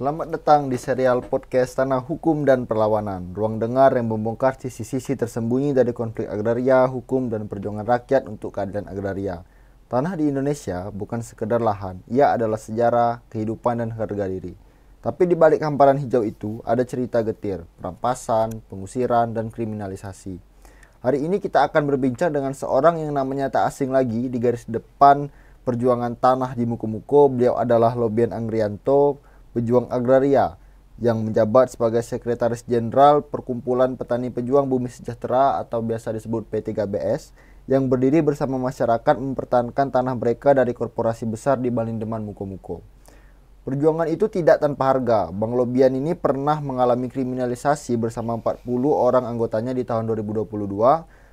Selamat datang di serial podcast Tanah Hukum dan Perlawanan, ruang dengar yang membongkar sisi-sisi tersembunyi dari konflik agraria, hukum, dan perjuangan rakyat untuk keadilan agraria. Tanah di Indonesia bukan sekedar lahan, ia adalah sejarah, kehidupan, dan harga diri. Tapi di balik hamparan hijau itu ada cerita getir, perampasan, pengusiran, dan kriminalisasi. Hari ini kita akan berbincang dengan seorang yang namanya tak asing lagi di garis depan perjuangan tanah di Mukomuko. Beliau adalah Lobian Angrianto, pejuang agraria yang menjabat sebagai Sekretaris Jenderal Perkumpulan Petani Pejuang Bumi Sejahtera atau biasa disebut P3BS, yang berdiri bersama masyarakat mempertahankan tanah mereka dari korporasi besar di Balindeman Mukomuko. Perjuangan itu tidak tanpa harga. Bang Lobian ini pernah mengalami kriminalisasi bersama 40 orang anggotanya di tahun 2022,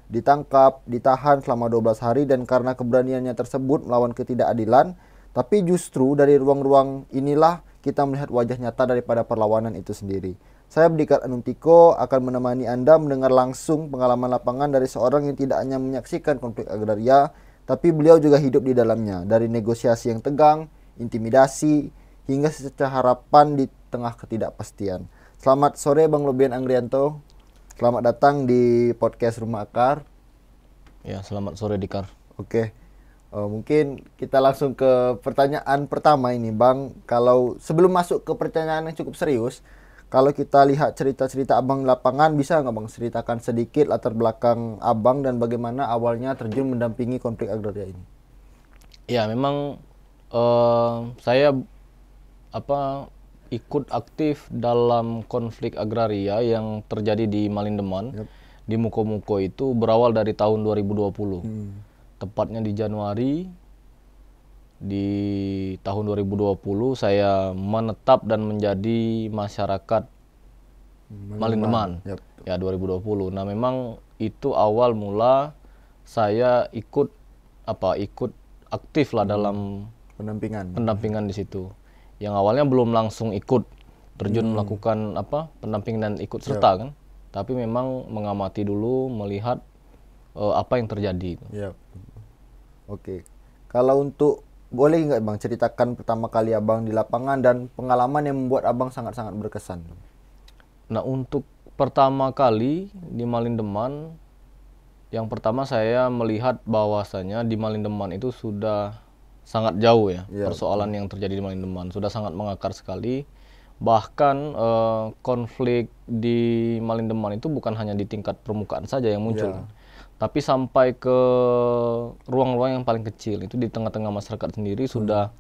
ditangkap, ditahan selama 12 hari, dan karena keberaniannya tersebut melawan ketidakadilan. Tapi justru dari ruang-ruang inilah kita melihat wajah nyata daripada perlawanan itu sendiri. Saya Bdikat Anuntiko akan menemani Anda mendengar langsung pengalaman lapangan dari seorang yang tidak hanya menyaksikan konflik agraria, tapi beliau juga hidup di dalamnya, dari negosiasi yang tegang, intimidasi, hingga sececah harapan di tengah ketidakpastian. Selamat sore Bang Lobian Angrianto. Selamat datang di podcast Rumah Akar. Ya, selamat sore Dikar. Oke. Mungkin kita langsung ke pertanyaan pertama ini Bang. Kalau sebelum masuk ke pertanyaan yang cukup serius, kalau kita lihat cerita-cerita Abang di lapangan, bisa nggak Bang ceritakan sedikit latar belakang Abang dan bagaimana awalnya terjun mendampingi konflik agraria ini? Ya, memang saya ikut aktif dalam konflik agraria yang terjadi di Malindeman. Yep. Di Mukomuko itu berawal dari tahun 2020. Tepatnya di Januari di tahun 2020 saya menetap dan menjadi masyarakat Malindeman. Yep. Ya, 2020. Nah, memang itu awal mula saya ikut aktif lah dalam pendampingan di situ. Yang awalnya belum langsung ikut terjun melakukan pendampingan dan ikut serta kan, tapi memang mengamati dulu, melihat apa yang terjadi. Yep. Oke. Kalau untuk boleh nggak Bang ceritakan pertama kali Abang di lapangan dan pengalaman yang membuat Abang sangat-sangat berkesan? Nah, untuk pertama kali di Malindeman, yang pertama saya melihat bahwasanya di Malindeman itu sudah sangat jauh ya, persoalan yang terjadi di Malindeman sudah sangat mengakar sekali. Bahkan konflik di Malindeman itu bukan hanya di tingkat permukaan saja yang muncul, tapi sampai ke ruang-ruang yang paling kecil, itu di tengah-tengah masyarakat sendiri sudah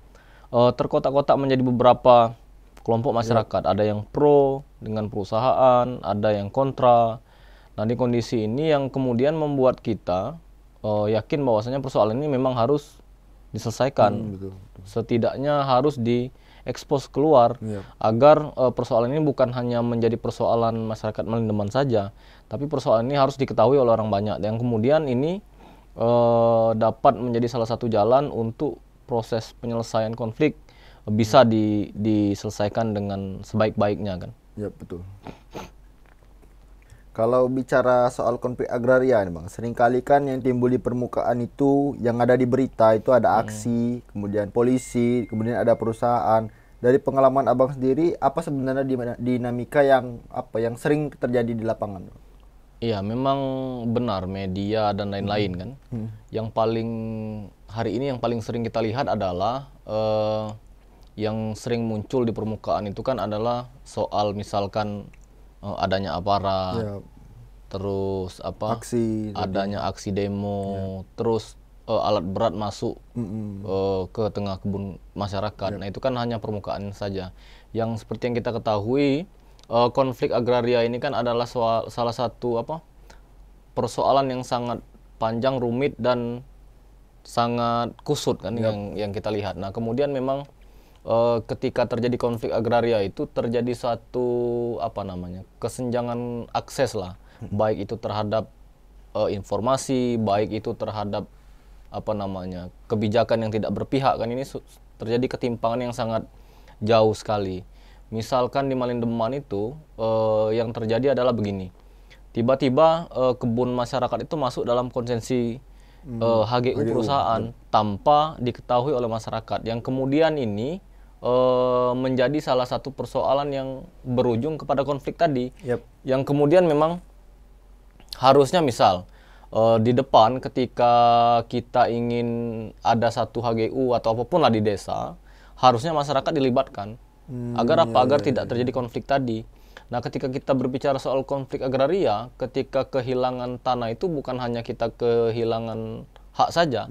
terkotak-kotak menjadi beberapa kelompok masyarakat. Ada yang pro dengan perusahaan, ada yang kontra. Nah, di kondisi ini yang kemudian membuat kita yakin bahwasanya persoalan ini memang harus diselesaikan. Setidaknya harus diekspos keluar agar persoalan ini bukan hanya menjadi persoalan masyarakat Malindeman saja, tapi persoalan ini harus diketahui oleh orang banyak, yang kemudian ini dapat menjadi salah satu jalan untuk proses penyelesaian konflik bisa diselesaikan dengan sebaik-baiknya kan. Ya, betul. Kalau bicara soal konflik agraria nih Bang, seringkali kan yang timbul di permukaan itu, yang ada di berita itu ada aksi, kemudian polisi, kemudian ada perusahaan. Dari pengalaman Abang sendiri, apa sebenarnya dinamika yang sering terjadi di lapangan? Iya, memang benar media dan lain-lain kan. Yang paling hari ini yang paling sering kita lihat adalah yang sering muncul di permukaan itu kan adalah soal misalkan adanya aparat, terus adanya aksi demo, terus alat berat masuk ke tengah kebun masyarakat. Nah, itu kan hanya permukaan saja. Yang seperti yang kita ketahui, konflik agraria ini kan adalah salah satu persoalan yang sangat panjang, rumit, dan sangat kusut kan yang kita lihat. Nah, kemudian memang ketika terjadi konflik agraria itu terjadi satu kesenjangan akses lah, baik itu terhadap informasi, baik itu terhadap kebijakan yang tidak berpihak kan. Ini terjadi ketimpangan yang sangat jauh sekali. Misalkan di Malindeman itu yang terjadi adalah begini, tiba-tiba kebun masyarakat itu masuk dalam konsensi HGU perusahaan tanpa diketahui oleh masyarakat, yang kemudian ini menjadi salah satu persoalan yang berujung kepada konflik tadi. Yap. Yang kemudian memang harusnya misal di depan ketika kita ingin ada satu HGU atau apapun lah di desa, harusnya masyarakat dilibatkan. Agar apa? Agar tidak terjadi konflik tadi. Nah, ketika kita berbicara soal konflik agraria, ketika kehilangan tanah itu bukan hanya kita kehilangan hak saja,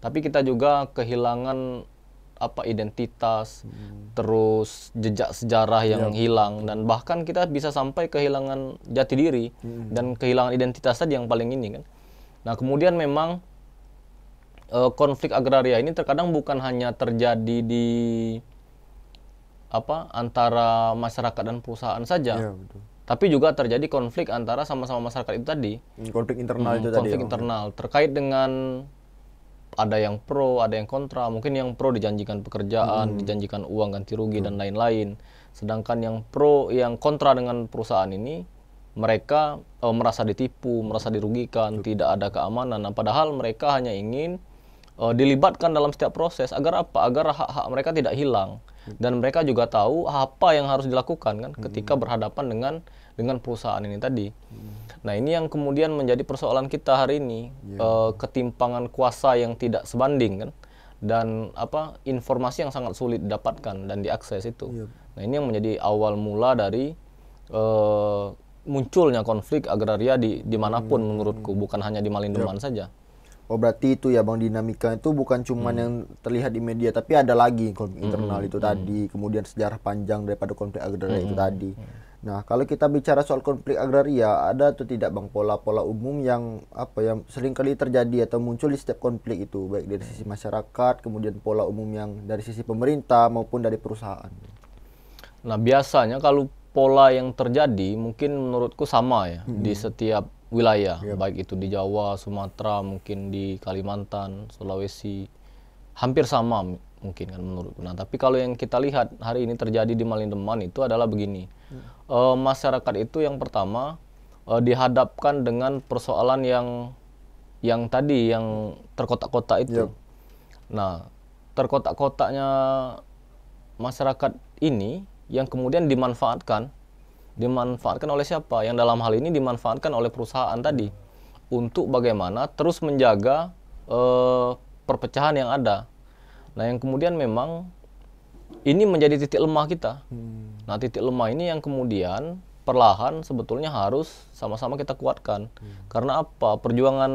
tapi kita juga kehilangan identitas, terus jejak sejarah yang hilang, dan bahkan kita bisa sampai kehilangan jati diri dan kehilangan identitas tadi yang paling ini kan. Nah, kemudian memang konflik agraria ini terkadang bukan hanya terjadi di antara masyarakat dan perusahaan saja, betul. Tapi juga terjadi konflik antara sama-sama masyarakat itu tadi. Konflik internal itu tadi. Konflik internal terkait dengan ada yang pro, ada yang kontra. Mungkin yang pro dijanjikan pekerjaan, dijanjikan uang ganti rugi dan lain-lain. Sedangkan yang pro, yang kontra dengan perusahaan ini, mereka merasa ditipu, merasa dirugikan, tidak ada keamanan. Nah, padahal mereka hanya ingin dilibatkan dalam setiap proses. Agar apa? Agar hak-hak mereka tidak hilang. Dan mereka juga tahu apa yang harus dilakukan kan ketika berhadapan dengan perusahaan ini tadi. Nah, ini yang kemudian menjadi persoalan kita hari ini, ketimpangan kuasa yang tidak sebanding kan, dan informasi yang sangat sulit didapatkan dan diakses itu. Nah, ini yang menjadi awal mula dari munculnya konflik agraria dimanapun menurutku, bukan hanya di Malindeman saja. Oh, berarti itu ya Bang, dinamika itu bukan cuma yang terlihat di media, tapi ada lagi konflik internal itu tadi, kemudian sejarah panjang daripada konflik agraria itu tadi. Nah, kalau kita bicara soal konflik agraria, ada atau tidak Bang pola-pola umum yang yang sering kali terjadi atau muncul di setiap konflik itu, baik dari sisi masyarakat, kemudian pola umum yang dari sisi pemerintah maupun dari perusahaan? Nah, biasanya kalau pola yang terjadi mungkin menurutku sama ya di setiap wilayah, baik itu di Jawa, Sumatera, mungkin di Kalimantan, Sulawesi, hampir sama mungkin kan menurutku. Nah, tapi kalau yang kita lihat hari ini terjadi di Malindeman itu adalah begini. Masyarakat itu yang pertama dihadapkan dengan persoalan yang tadi yang terkotak-kotak itu. Nah, terkotak-kotaknya masyarakat ini yang kemudian dimanfaatkan oleh siapa? Yang dalam hal ini dimanfaatkan oleh perusahaan tadi untuk bagaimana terus menjaga perpecahan yang ada. Nah, yang kemudian memang ini menjadi titik lemah kita. Nah, titik lemah ini yang kemudian perlahan sebetulnya harus sama-sama kita kuatkan. Karena apa? Perjuangan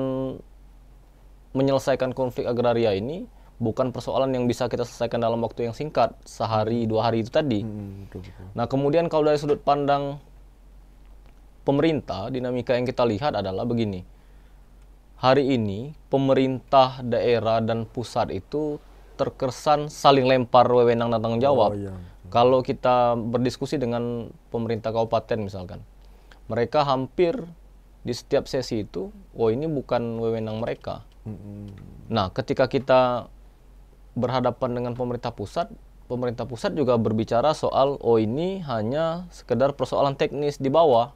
menyelesaikan konflik agraria ini bukan persoalan yang bisa kita selesaikan dalam waktu yang singkat, sehari, 2 hari itu tadi. Nah, kemudian kalau dari sudut pandang pemerintah, dinamika yang kita lihat adalah begini. Hari ini, pemerintah daerah dan pusat itu terkesan saling lempar wewenang dan tanggung jawab. Kalau kita berdiskusi dengan pemerintah kabupaten misalkan, mereka hampir di setiap sesi itu, ini bukan wewenang mereka. Nah, ketika kita berhadapan dengan pemerintah pusat juga berbicara soal ini hanya sekedar persoalan teknis di bawah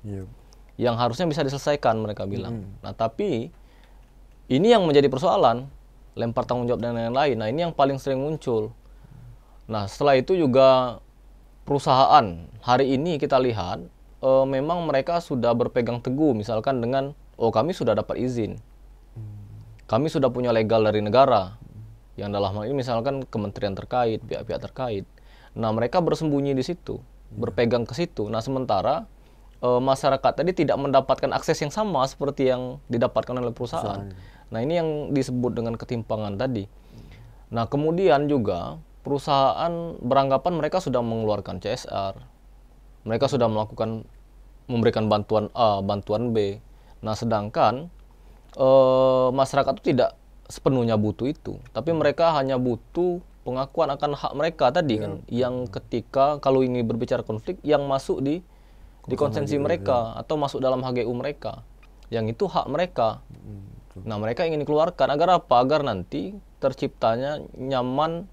yang harusnya bisa diselesaikan, mereka bilang. Nah, tapi ini yang menjadi persoalan, lempar tanggung jawab dan lain-lain. Nah, ini yang paling sering muncul. Nah, setelah itu juga perusahaan hari ini kita lihat memang mereka sudah berpegang teguh misalkan dengan kami sudah dapat izin, kami sudah punya legal dari negara. Yang dalam hal ini misalkan kementerian terkait, pihak-pihak terkait. Nah, mereka bersembunyi di situ, berpegang ke situ. Nah, sementara masyarakat tadi tidak mendapatkan akses yang sama seperti yang didapatkan oleh perusahaan. Nah, ini yang disebut dengan ketimpangan tadi. Nah, kemudian juga perusahaan beranggapan mereka sudah mengeluarkan CSR. Mereka sudah memberikan bantuan A, bantuan B. Nah, sedangkan masyarakat itu tidak sepenuhnya butuh itu, tapi mereka hanya butuh pengakuan akan hak mereka tadi kan, yang ketika kalau ini berbicara konflik yang masuk di konsensi mereka atau masuk dalam HGU mereka, yang itu hak mereka. Nah, mereka ingin dikeluarkan agar apa? Agar nanti terciptanya nyaman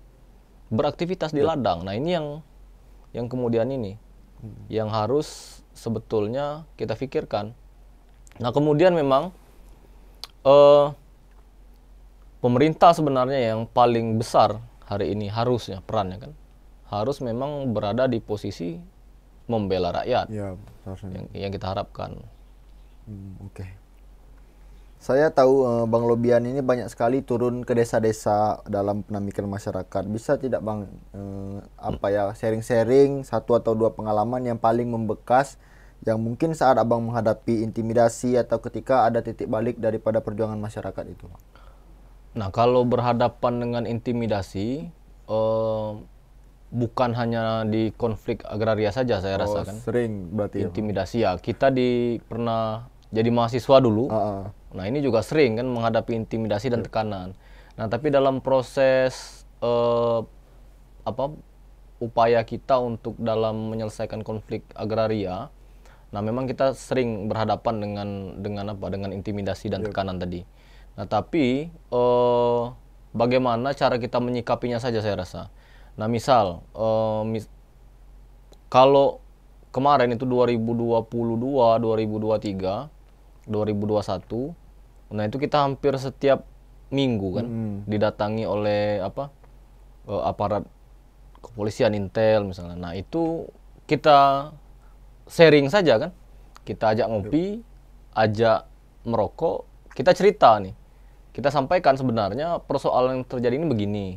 beraktivitas di ladang. Nah, ini yang kemudian ini yang harus sebetulnya kita pikirkan. Nah, kemudian memang pemerintah sebenarnya yang paling besar hari ini harusnya perannya kan, harus memang berada di posisi membela rakyat. Ya, yang kita harapkan. Oke. Saya tahu Bang Lobian ini banyak sekali turun ke desa-desa dalam penampilan masyarakat. Bisa tidak Bang sharing-sharing satu atau dua pengalaman yang paling membekas yang mungkin saat Abang menghadapi intimidasi atau ketika ada titik balik daripada perjuangan masyarakat itu? Nah, kalau berhadapan dengan intimidasi, bukan hanya di konflik agraria saja saya rasa kan. Sering berarti intimidasi ya. Kita pernah jadi mahasiswa dulu. Nah, ini juga sering kan menghadapi intimidasi dan tekanan. Nah, tapi dalam proses upaya kita untuk dalam menyelesaikan konflik agraria, nah memang kita sering berhadapan dengan intimidasi dan tekanan tadi. Nah, tapi bagaimana cara kita menyikapinya saja saya rasa. Nah, misal kalau kemarin itu 2022, 2023, 2021, nah itu kita hampir setiap minggu kan didatangi oleh aparat kepolisian, intel misalnya. Nah, itu kita sharing saja kan. Kita ajak ngopi, ajak merokok, kita cerita nih. Kita sampaikan sebenarnya persoalan yang terjadi ini begini.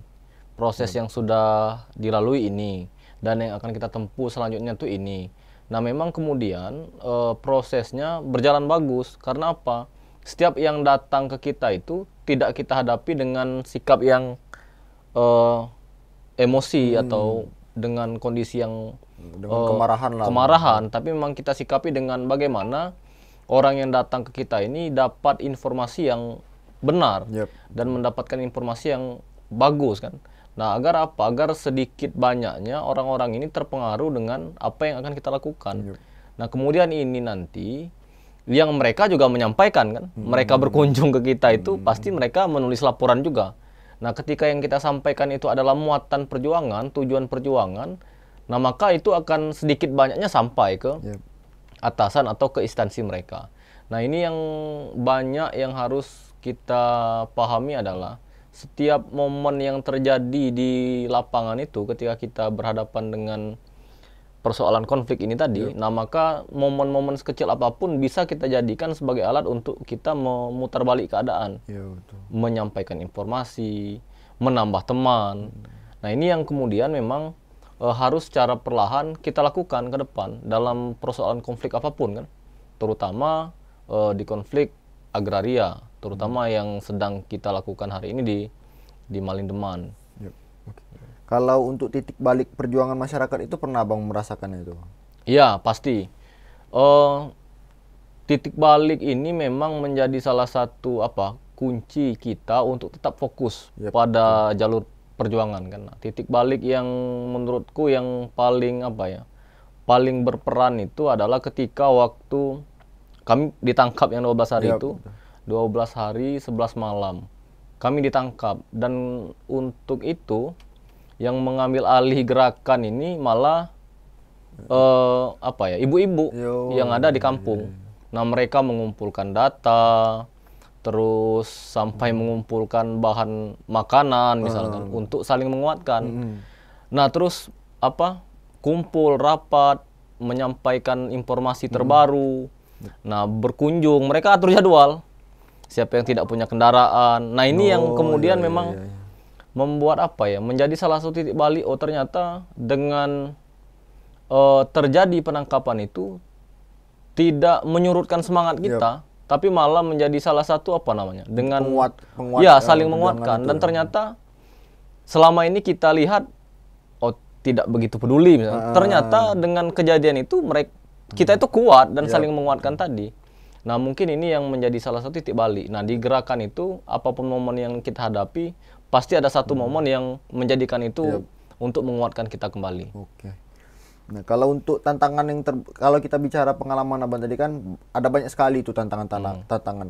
Proses yang sudah dilalui ini dan yang akan kita tempuh selanjutnya tuh ini. Nah, memang kemudian prosesnya berjalan bagus. Karena apa? Setiap yang datang ke kita itu tidak kita hadapi dengan sikap yang emosi atau dengan kondisi yang kemarahan, tapi memang kita sikapi dengan bagaimana orang yang datang ke kita ini dapat informasi yang benar dan mendapatkan informasi yang bagus kan. Nah, agar apa? Agar sedikit banyaknya orang-orang ini terpengaruh dengan apa yang akan kita lakukan. Nah, kemudian ini nanti yang mereka juga menyampaikan kan. Mereka berkunjung ke kita itu pasti mereka menulis laporan juga. Nah, ketika yang kita sampaikan itu adalah muatan perjuangan, tujuan perjuangan, nah maka itu akan sedikit banyaknya sampai ke atasan atau ke instansi mereka. Nah, ini yang banyak yang harus kita pahami adalah setiap momen yang terjadi di lapangan itu ketika kita berhadapan dengan persoalan konflik ini tadi, nah maka momen-momen sekecil apapun bisa kita jadikan sebagai alat untuk kita memutar balik keadaan, menyampaikan informasi, menambah teman. Nah, ini yang kemudian memang harus secara perlahan kita lakukan ke depan dalam persoalan konflik apapun kan, terutama di konflik agraria, terutama yang sedang kita lakukan hari ini di Malindeman. Kalau untuk titik balik perjuangan masyarakat itu pernah Bang merasakan itu? Iya, pasti. Titik balik ini memang menjadi salah satu kunci kita untuk tetap fokus pada jalur perjuangan kan. Nah, titik balik yang menurutku yang paling paling berperan itu adalah ketika waktu kami ditangkap yang 12 hari itu. 12 hari 11 malam. Kami ditangkap dan untuk itu yang mengambil alih gerakan ini malah ibu-ibu yang ada di kampung. Nah, mereka mengumpulkan data, terus sampai mengumpulkan bahan makanan misalkan untuk saling menguatkan. Nah, terus kumpul rapat, menyampaikan informasi terbaru. Nah, berkunjung, mereka atur jadwal. Siapa yang tidak punya kendaraan. Nah, ini yang kemudian memang membuat menjadi salah satu titik balik. Ternyata dengan terjadi penangkapan itu tidak menyurutkan semangat kita, tapi malah menjadi salah satu dengan saling menguatkan. Dan ternyata selama ini kita lihat tidak begitu peduli misalnya. Ternyata dengan kejadian itu kita itu kuat dan saling menguatkan tadi. Nah, mungkin ini yang menjadi salah satu titik balik. Nah, di gerakan itu apapun momen yang kita hadapi pasti ada satu momen yang menjadikan itu untuk menguatkan kita kembali. Oke. Nah, kalau untuk tantangan yang kalau kita bicara pengalaman Abang tadi kan ada banyak sekali itu tantangan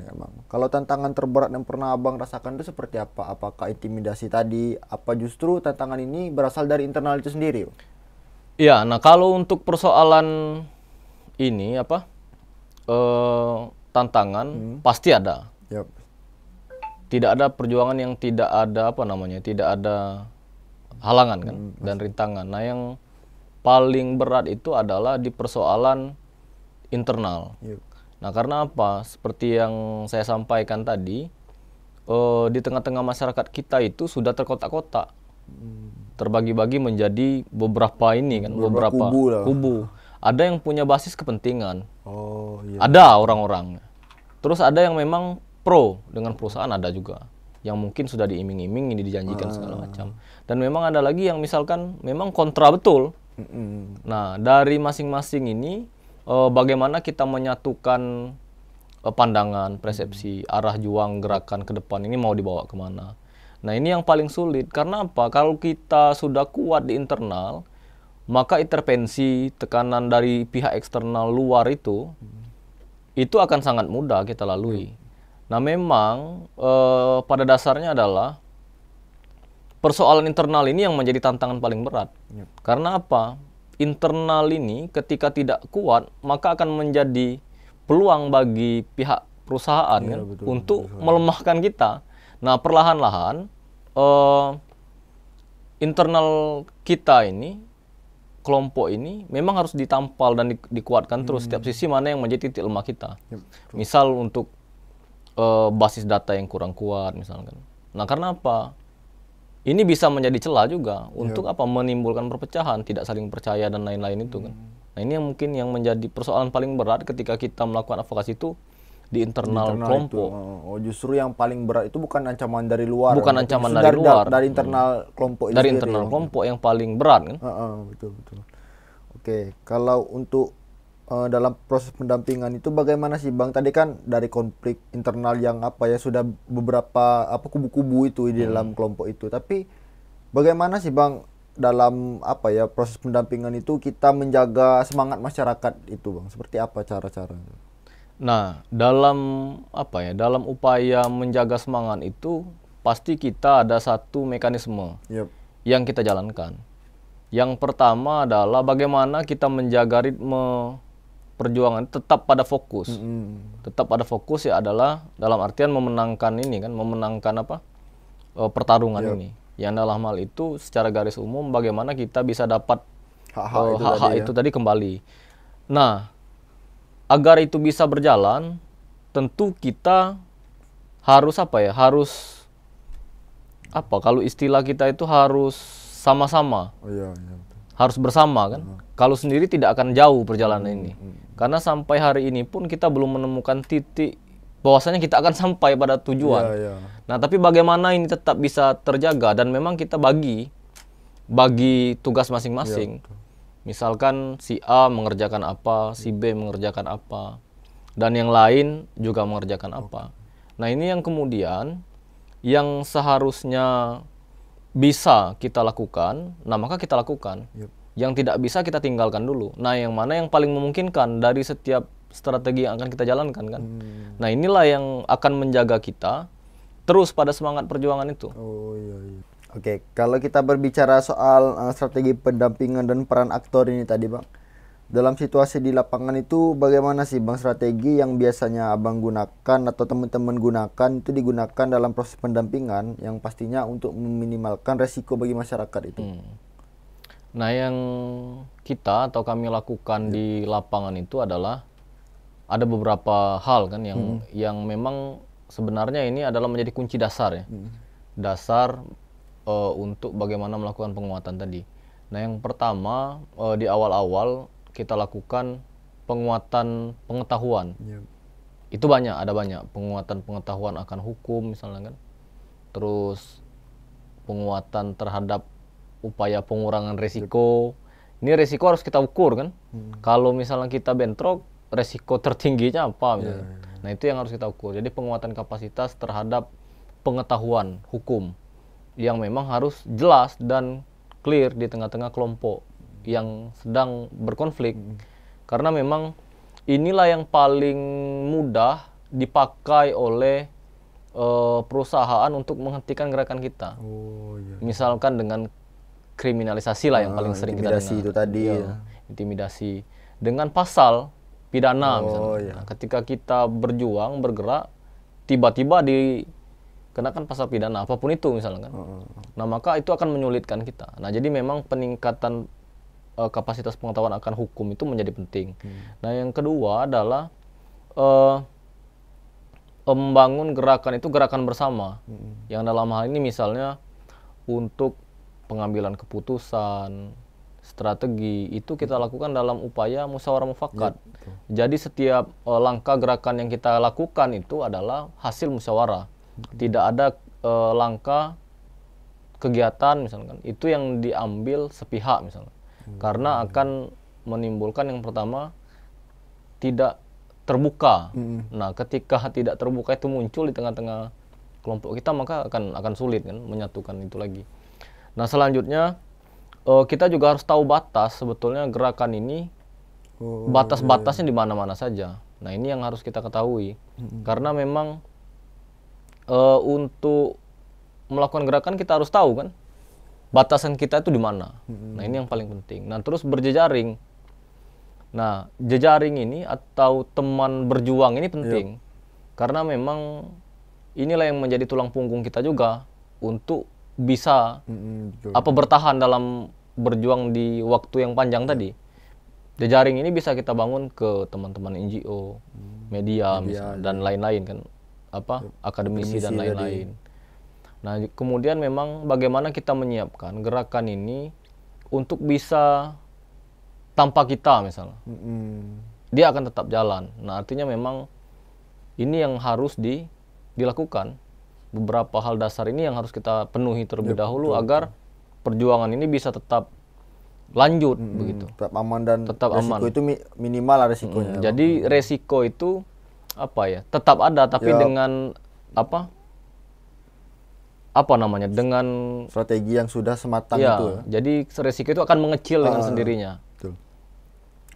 ya Bang. Kalau tantangan terberat yang pernah Abang rasakan itu seperti apa? Apakah intimidasi tadi? Apa justru tantangan ini berasal dari internal itu sendiri? Iya, nah kalau untuk persoalan ini tantangan pasti ada. Tidak ada perjuangan yang tidak ada tidak ada halangan kan dan rintangan. Nah, yang paling berat itu adalah di persoalan internal. Nah, karena apa? Seperti yang saya sampaikan tadi, di tengah-tengah masyarakat kita itu sudah terkotak-kotak, terbagi-bagi menjadi beberapa ini kan, beberapa kubu. Ada yang punya basis kepentingan, ada orang-orang. Terus ada yang memang pro dengan perusahaan, ada juga yang mungkin sudah diiming-iming, ini dijanjikan segala macam. Dan memang ada lagi yang misalkan memang kontra betul. Nah, dari masing-masing ini bagaimana kita menyatukan pandangan, persepsi, arah juang gerakan ke depan ini mau dibawa kemana. Nah, ini yang paling sulit. Karena apa? Kalau kita sudah kuat di internal, maka intervensi, tekanan dari pihak eksternal luar itu akan sangat mudah kita lalui. Nah, memang pada dasarnya adalah persoalan internal ini yang menjadi tantangan paling berat. Karena apa? Internal ini ketika tidak kuat, maka akan menjadi peluang bagi pihak perusahaan untuk melemahkan kita. Nah, perlahan-lahan internal kita ini, kelompok ini memang harus ditampal dan dikuatkan terus setiap sisi mana yang menjadi titik lemah kita. Misal untuk basis data yang kurang kuat misalkan. Nah, karena apa? Ini bisa menjadi celah juga untuk apa? Menimbulkan perpecahan, tidak saling percaya dan lain-lain itu kan. Nah, ini yang mungkin yang menjadi persoalan paling berat ketika kita melakukan advokasi itu di internal kelompok. Justru yang paling berat itu bukan ancaman dari luar. Bukan ancaman dari luar. Dari internal kelompok itu. Dari internal kelompok yang paling berat kan. Betul. Oke, kalau untuk dalam proses pendampingan itu bagaimana sih Bang? Tadi kan dari konflik internal yang sudah beberapa kubu-kubu itu di dalam kelompok itu. Tapi bagaimana sih Bang dalam proses pendampingan itu kita menjaga semangat masyarakat itu Bang? Seperti apa cara-cara? Nah, dalam upaya menjaga semangat itu pasti kita ada satu mekanisme yang kita jalankan. Yang pertama adalah bagaimana kita menjaga ritme perjuangan tetap pada fokus. Tetap pada fokus ya adalah dalam artian memenangkan ini kan, memenangkan pertarungan ini. Yang dalam hal itu secara garis umum bagaimana kita bisa dapat hak-hak itu tadi kembali. Nah, agar itu bisa berjalan, tentu kita harus kalau istilah kita itu harus sama-sama. Harus bersama kan. Kalau sendiri tidak akan jauh perjalanan ini. Karena sampai hari ini pun kita belum menemukan titik bahwasanya kita akan sampai pada tujuan. Nah, tapi bagaimana ini tetap bisa terjaga dan memang kita bagi tugas masing-masing. Misalkan si A mengerjakan apa, si B mengerjakan apa, dan yang lain juga mengerjakan apa. Nah, ini yang kemudian yang seharusnya bisa kita lakukan, nah maka kita lakukan. Yang tidak bisa kita tinggalkan dulu. Nah, yang mana yang paling memungkinkan dari setiap strategi yang akan kita jalankan kan. Nah, inilah yang akan menjaga kita terus pada semangat perjuangan itu. Oke, kalau kita berbicara soal strategi pendampingan dan peran aktor ini tadi Bang, dalam situasi di lapangan itu bagaimana sih Bang strategi yang biasanya Abang gunakan atau teman-teman gunakan itu digunakan dalam proses pendampingan yang pastinya untuk meminimalkan resiko bagi masyarakat itu? Nah, yang kita atau kami lakukan di lapangan itu adalah ada beberapa hal kan yang memang sebenarnya ini adalah menjadi kunci dasar ya. Dasar untuk bagaimana melakukan penguatan tadi. Nah, yang pertama di awal-awal kita lakukan penguatan pengetahuan. Itu ada banyak penguatan pengetahuan akan hukum misalnya kan. Terus penguatan terhadap upaya pengurangan resiko. Ini resiko harus kita ukur kan. Kalau misalnya kita bentrok, resiko tertingginya apa misalnya. Nah, itu yang harus kita ukur. Jadi penguatan kapasitas terhadap pengetahuan hukum yang memang harus jelas dan clear di tengah-tengah kelompok yang sedang berkonflik. Karena memang inilah yang paling mudah dipakai oleh perusahaan untuk menghentikan gerakan kita. Misalkan dengan kriminalisasi lah yang paling sering kita dengar. Intimidasi itu tadi. Intimidasi dengan pasal pidana misalnya. Ketika kita berjuang, bergerak, tiba-tiba kenakan pasal pidana apapun itu misalnya kan. Nah maka itu akan menyulitkan kita. Nah jadi memang peningkatan kapasitas pengetahuan akan hukum itu menjadi penting. Nah yang kedua adalah membangun gerakan itu gerakan bersama. Yang dalam hal ini misalnya untuk pengambilan keputusan, strategi itu kita lakukan dalam upaya musyawarah mufakat. Jadi setiap langkah gerakan yang kita lakukan itu adalah hasil musyawarah. Tidak ada langkah kegiatan misalkan itu yang diambil sepihak misalnya. Karena akan menimbulkan yang pertama tidak terbuka. Nah, ketika tidak terbuka itu muncul di tengah-tengah kelompok kita maka akan sulit kan menyatukan itu lagi. Nah, selanjutnya kita juga harus tahu batas sebetulnya gerakan ini, batas-batasnya di mana-mana saja. Nah ini yang harus kita ketahui, karena memang untuk melakukan gerakan kita harus tahu kan batasan kita itu di mana. Nah ini yang paling penting. Nah terus berjejaring. Nah jejaring ini atau teman berjuang ini penting, karena memang inilah yang menjadi tulang punggung kita juga untuk bisa bertahan dalam berjuang di waktu yang panjang tadi. Jejaring ini bisa kita bangun ke teman-teman NGO, media misalnya, dan lain-lain kan, akademisi dan lain-lain. Nah kemudian memang bagaimana kita menyiapkan gerakan ini untuk bisa tanpa kita misalnya, dia akan tetap jalan. Nah artinya memang ini yang harus dilakukan. Beberapa hal dasar ini yang harus kita penuhi terlebih dahulu agar perjuangan ini bisa tetap lanjut begitu. Tetap aman dan tetap resiko aman. itu minimal lah resikonya. Jadi resiko itu tetap ada tapi dengan dengan strategi yang sudah sematang itu. Jadi resiko itu akan mengecil dengan sendirinya. Betul.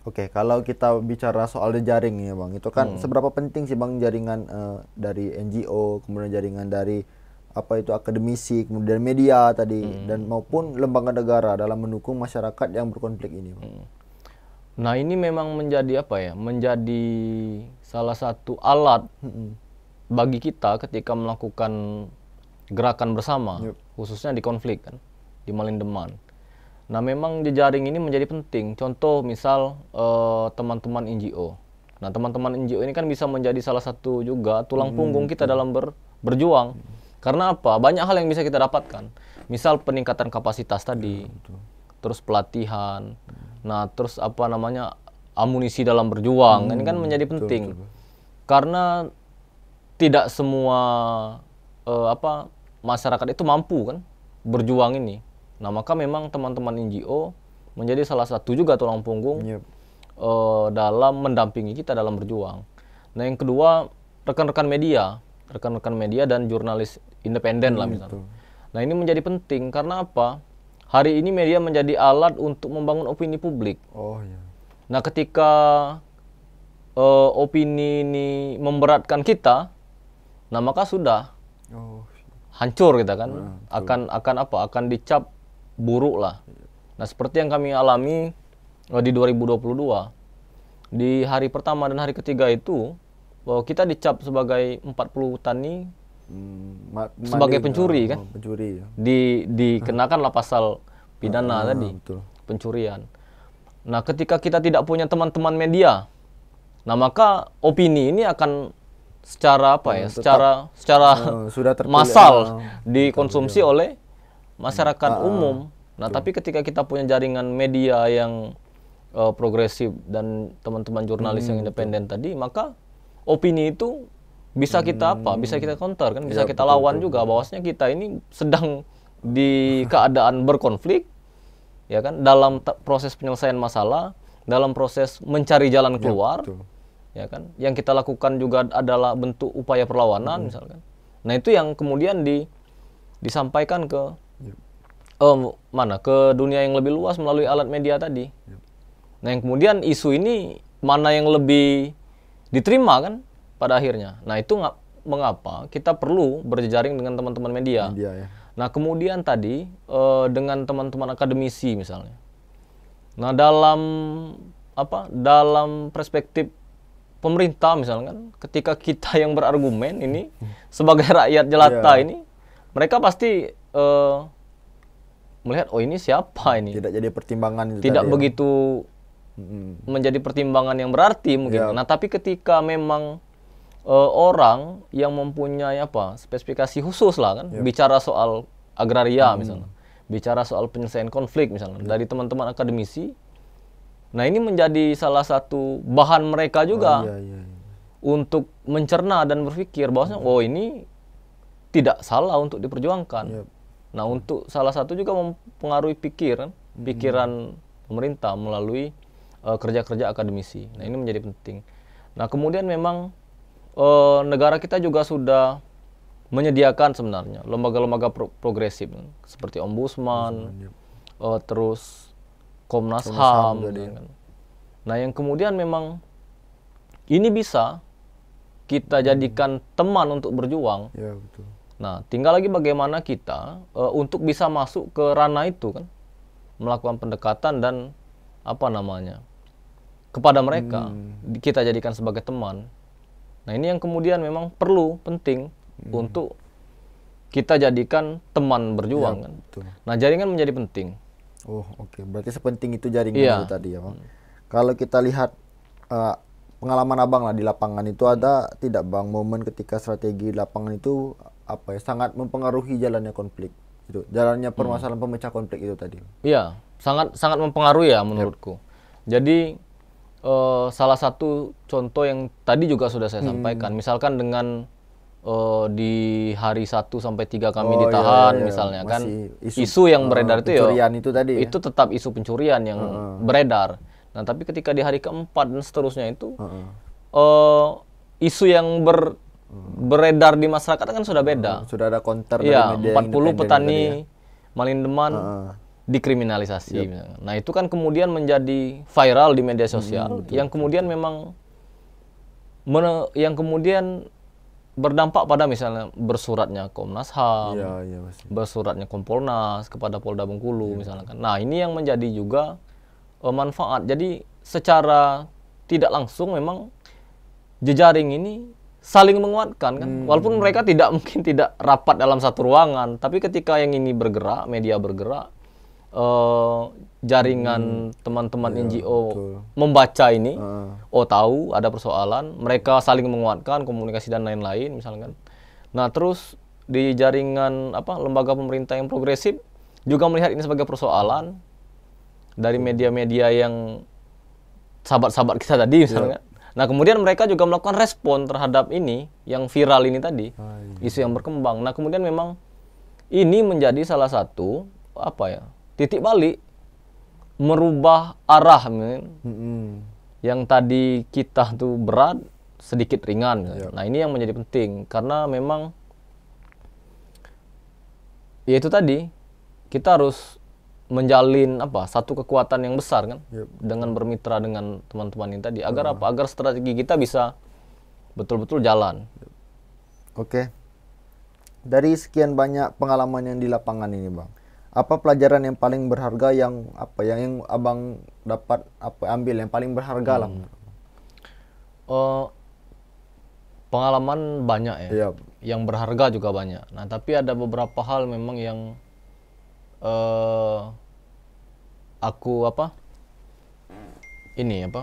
Oke, kalau kita bicara soal jejaring ya Bang, itu kan seberapa penting sih Bang jaringan dari NGO, kemudian jaringan dari akademisi, kemudian media tadi, dan maupun lembaga negara dalam mendukung masyarakat yang berkonflik ini Bang. Nah ini memang menjadi menjadi salah satu alat bagi kita ketika melakukan gerakan bersama, khususnya di konflik kan, di Malindeman. Nah memang jejaring ini menjadi penting. Contoh misal teman-teman NGO. Nah teman-teman NGO ini kan bisa menjadi salah satu juga tulang punggung kita dalam berjuang. Karena apa? Banyak hal yang bisa kita dapatkan. Misal peningkatan kapasitas tadi, terus pelatihan. Nah terus amunisi dalam berjuang. Ini kan menjadi penting. Karena tidak semua masyarakat itu mampu kan berjuang ini. Nah maka memang teman-teman NGO menjadi salah satu juga tulang punggung dalam mendampingi kita dalam berjuang. Nah yang kedua rekan-rekan media dan jurnalis independen lah misalnya. Nah ini menjadi penting karena apa? Hari ini media menjadi alat untuk membangun opini publik. Nah ketika opini ini memberatkan kita, nah maka sudah hancur kita kan, akan dicap buruk lah. Nah seperti yang kami alami di 2022, di hari pertama dan hari ketiga itu kita dicap sebagai 40 tani sebagai pencuri kan, dikenakanlah pasal pidana tadi, pencurian. Nah ketika kita tidak punya teman-teman media, nah maka opini ini akan secara massal dikonsumsi oleh masyarakat umum. Nah tapi ketika kita punya jaringan media yang progresif dan teman-teman jurnalis yang independen tadi, maka opini itu bisa kita bisa kita counter kan, bisa kita lawan juga bahwasanya kita ini sedang di keadaan berkonflik ya kan, dalam proses penyelesaian masalah, dalam proses mencari jalan keluar. Ya kan, yang kita lakukan juga adalah bentuk upaya perlawanan misalkan. Nah itu yang kemudian disampaikan ke ke dunia yang lebih luas melalui alat media tadi. Nah yang kemudian isu ini mana yang lebih diterima kan pada akhirnya. Nah itu mengapa kita perlu berjejaring dengan teman-teman media. Nah kemudian tadi dengan teman-teman akademisi misalnya. Nah dalam perspektif pemerintah misalkan, ketika kita yang berargumen ini sebagai rakyat jelata ini, mereka pasti melihat, oh ini siapa ini? Tidak jadi pertimbangan itu Tidak tadi, begitu menjadi pertimbangan yang berarti mungkin. Nah, tapi ketika memang orang yang mempunyai spesifikasi khusus lah kan, bicara soal agraria misalnya, bicara soal penyelesaian konflik misalnya, dari teman-teman akademisi, nah ini menjadi salah satu bahan mereka juga untuk mencerna dan berpikir bahwasanya, oh ini tidak salah untuk diperjuangkan. Nah, untuk salah satu juga mempengaruhi pikiran pemerintah melalui kerja-kerja akademisi. Nah, ini menjadi penting. Nah, kemudian memang negara kita juga sudah menyediakan sebenarnya lembaga-lembaga progresif seperti Ombudsman, terus Komnas HAM. Kan. Nah, yang kemudian memang ini bisa kita jadikan teman untuk berjuang. Ya, betul. Nah, tinggal lagi bagaimana kita untuk bisa masuk ke ranah itu kan, melakukan pendekatan dan kepada mereka kita jadikan sebagai teman. Nah, ini yang kemudian memang penting untuk kita jadikan teman berjuang kan. Betul. Nah, jaringan menjadi penting. Oh, oke. Berarti sepenting itu jaringan itu tadi ya, Bang. Kalau kita lihat pengalaman Abang lah di lapangan itu, ada tidak Bang momen ketika strategi lapangan itu sangat mempengaruhi jalannya konflik itu, jalannya permasalahan pemecah konflik itu tadi? Iya, sangat mempengaruhi ya menurutku. Jadi salah satu contoh yang tadi juga sudah saya sampaikan, misalkan dengan di hari 1 sampai 3 kami ditahan misalnya kan, isu yang beredar itu pencurian itu tadi itu tetap isu pencurian yang beredar. Nah, tapi ketika di hari keempat dan seterusnya itu isu yang beredar di masyarakat kan sudah beda. Sudah ada counter dari media 40 petani Malindeman dikriminalisasi. Nah, itu kan kemudian menjadi viral di media sosial, yang kemudian memang yang kemudian berdampak pada misalnya bersuratnya Komnas HAM, bersuratnya Kompolnas kepada Polda Bengkulu misalnya kan. Nah, ini yang menjadi juga manfaat. Jadi secara tidak langsung memang jejaring ini saling menguatkan kan. Walaupun mereka mungkin tidak rapat dalam satu ruangan, tapi ketika yang ini bergerak, media bergerak, jaringan teman-teman NGO membaca ini, tahu ada persoalan, mereka saling menguatkan, komunikasi dan lain-lain misalkan. Nah, terus di jaringan lembaga pemerintah yang progresif juga melihat ini sebagai persoalan dari media-media yang sahabat-sahabat kita tadi misalnya. Nah, kemudian mereka juga melakukan respon terhadap ini yang viral ini tadi, isu yang berkembang. Nah, kemudian memang ini menjadi salah satu titik balik, merubah arah yang tadi kita tuh berat sedikit ringan. Nah, ini yang menjadi penting karena memang ya itu tadi kita harus menjalin satu kekuatan yang besar kan, dengan bermitra dengan teman-teman ini tadi agar agar strategi kita bisa betul-betul jalan. Oke. Dari sekian banyak pengalaman yang di lapangan ini, Bang, apa pelajaran yang paling berharga yang yang Abang dapat ambil yang paling berharga lah? Pengalaman banyak ya. Yang berharga juga banyak. Nah, tapi ada beberapa hal memang yang aku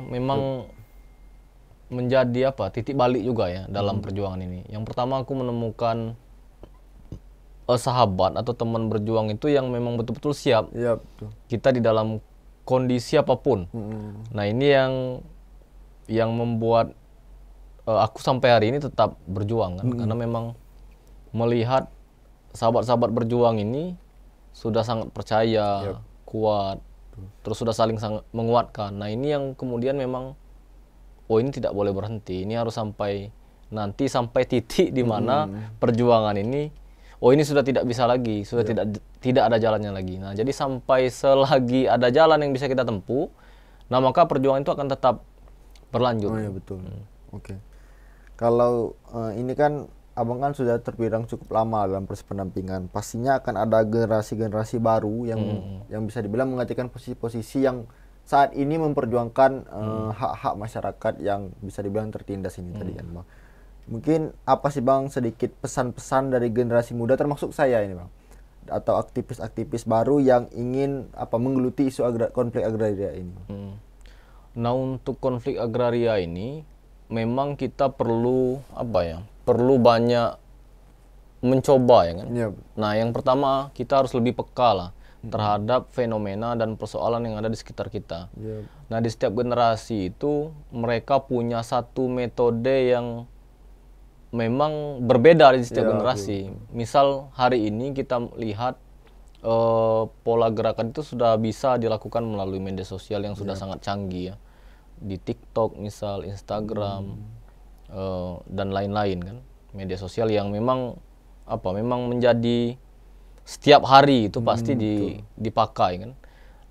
memang menjadi titik balik juga ya dalam perjuangan ini. Yang pertama, aku menemukan sahabat atau teman berjuang itu yang memang betul-betul siap kita di dalam kondisi apapun. Nah, ini yang membuat aku sampai hari ini tetap berjuang kan, karena memang melihat sahabat-sahabat berjuang ini sudah sangat percaya, kuat, terus sudah saling sangat menguatkan. Nah, ini yang kemudian memang ini tidak boleh berhenti. Ini harus sampai titik di mana perjuangan ini ini sudah tidak bisa lagi, sudah tidak ada jalannya lagi. Nah, jadi sampai selagi ada jalan yang bisa kita tempuh, nah maka perjuangan itu akan tetap berlanjut. Oh iya, betul. Oke. Kalau ini kan Abang kan sudah terbilang cukup lama dalam proses pendampingan. Pastinya akan ada generasi-generasi baru yang bisa dibilang menggantikan posisi-posisi yang saat ini memperjuangkan hak-hak masyarakat yang bisa dibilang tertindas ini tadi kan, Bang. Mungkin apa sih Bang sedikit pesan-pesan dari generasi muda termasuk saya ini Bang, atau aktivis-aktivis baru yang ingin menggeluti isu konflik agraria ini? Nah, untuk konflik agraria ini memang kita perlu perlu banyak mencoba ya kan. Iya. Nah, yang pertama kita harus lebih peka lah terhadap fenomena dan persoalan yang ada di sekitar kita. Iya. Nah, di setiap generasi itu mereka punya satu metode yang memang berbeda di setiap generasi. Misal hari ini kita lihat pola gerakan itu sudah bisa dilakukan melalui media sosial yang sudah sangat canggih ya. Di TikTok misal, Instagram, dan lain-lain kan. Media sosial yang memang memang menjadi setiap hari itu pasti dipakai kan.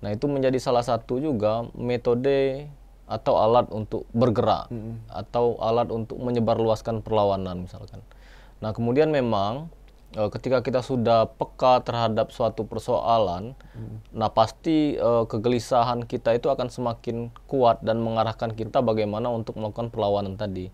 Nah, itu menjadi salah satu juga metode atau alat untuk bergerak atau alat untuk menyebarluaskan perlawanan misalkan. Nah, kemudian memang ketika kita sudah peka terhadap suatu persoalan, nah pasti kegelisahan kita itu akan semakin kuat dan mengarahkan kita bagaimana untuk melakukan perlawanan tadi.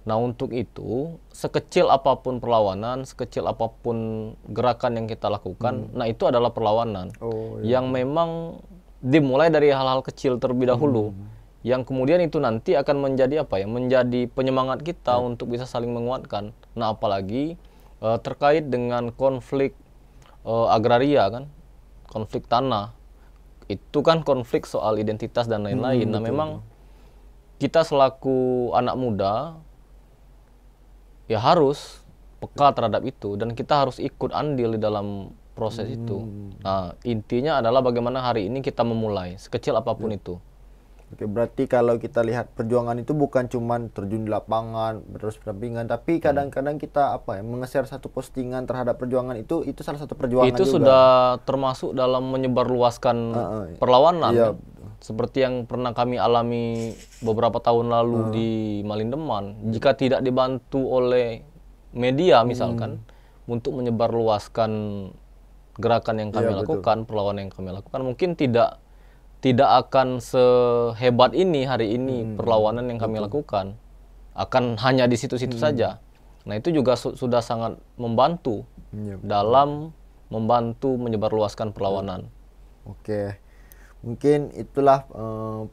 Nah, untuk itu, sekecil apapun perlawanan, sekecil apapun gerakan yang kita lakukan, nah itu adalah perlawanan. Yang memang dimulai dari hal-hal kecil terlebih dahulu. Yang kemudian itu nanti akan menjadi menjadi penyemangat kita untuk bisa saling menguatkan. Nah, apalagi terkait dengan konflik agraria kan, konflik tanah. Itu kan konflik soal identitas dan lain-lain. Nah, memang kita selaku anak muda ya harus peka terhadap itu dan kita harus ikut andil di dalam proses itu. Nah, intinya adalah bagaimana hari ini kita memulai sekecil apapun itu. Oke, berarti kalau kita lihat perjuangan itu bukan cuma terjun di lapangan, terus berdampingan, tapi kadang-kadang kita mengeser satu postingan terhadap perjuangan itu salah satu perjuangan itu juga. Sudah termasuk dalam menyebarluaskan perlawanan. Iya. Seperti yang pernah kami alami beberapa tahun lalu di Malindeman. Jika tidak dibantu oleh media misalkan untuk menyebarluaskan gerakan yang kami lakukan, perlawanan yang kami lakukan, mungkin tidak akan sehebat ini hari ini perlawanan yang kami lakukan. Akan hanya di situ-situ saja. Nah, itu juga sudah sangat membantu dalam membantu menyebarluaskan perlawanan. Oke. Mungkin itulah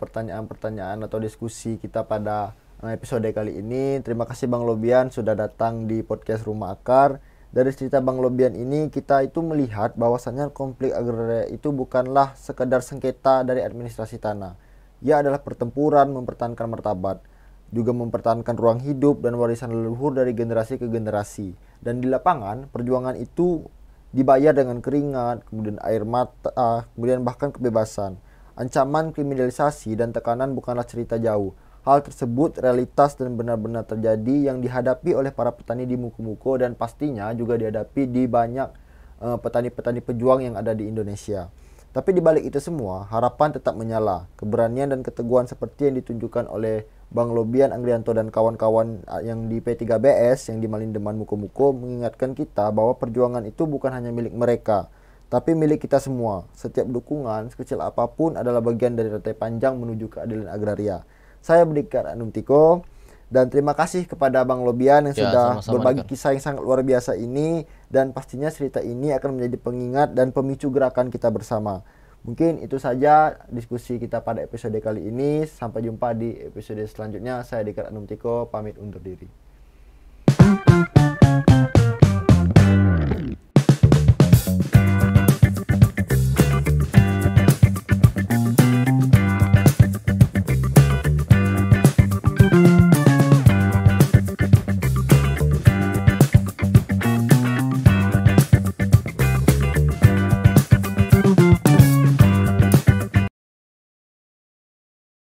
pertanyaan-pertanyaan atau diskusi kita pada episode kali ini. Terima kasih Bang Lobian sudah datang di podcast Rumah Akar. Dari cerita Bang Lobian ini kita itu melihat bahwasannya konflik agraria itu bukanlah sekedar sengketa dari administrasi tanah. Ia adalah pertempuran mempertahankan martabat, juga mempertahankan ruang hidup dan warisan leluhur dari generasi ke generasi. Dan di lapangan perjuangan itu dibayar dengan keringat, kemudian air mata, kemudian bahkan kebebasan. Ancaman kriminalisasi dan tekanan bukanlah cerita jauh. Hal tersebut realitas dan benar-benar terjadi yang dihadapi oleh para petani di Muko-Muko dan pastinya juga dihadapi di banyak petani-petani pejuang yang ada di Indonesia. Tapi di balik itu semua, harapan tetap menyala. Keberanian dan keteguhan seperti yang ditunjukkan oleh Bang Lobian Anggrianto dan kawan-kawan yang di P3BS yang di Malindeman Muko-Muko mengingatkan kita bahwa perjuangan itu bukan hanya milik mereka, tapi milik kita semua. Setiap dukungan, sekecil apapun adalah bagian dari rantai panjang menuju keadilan agraria. Saya Bdikar Anumtiko dan terima kasih kepada Bang Lobian yang sudah sama-sama, berbagi kisah yang sangat luar biasa ini, dan pastinya cerita ini akan menjadi pengingat dan pemicu gerakan kita bersama. Mungkin itu saja diskusi kita pada episode kali ini. Sampai jumpa di episode selanjutnya. Saya Dikar Anumtiko pamit undur diri.